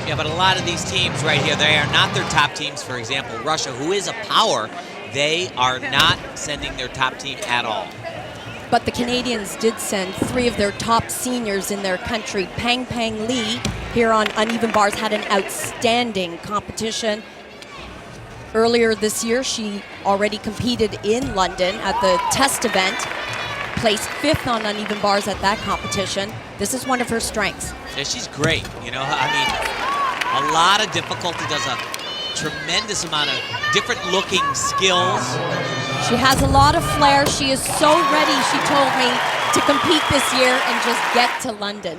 Yeah, but a lot of these teams right here, they are not their top teams. For example, Russia, who is a power, they are not sending their top team at all. But the Canadians did send 3 of their top seniors in their country. Peng Lee, here on uneven bars, had an outstanding competition. Earlier this year, she already competed in London at the test event, placed 5th on uneven bars at that competition. This is one of her strengths. Yeah, she's great. You know, I mean, a lot of difficulty, does a tremendous amount of different looking skills. She has a lot of flair. She is so ready, she told me, to compete this year and just get to London.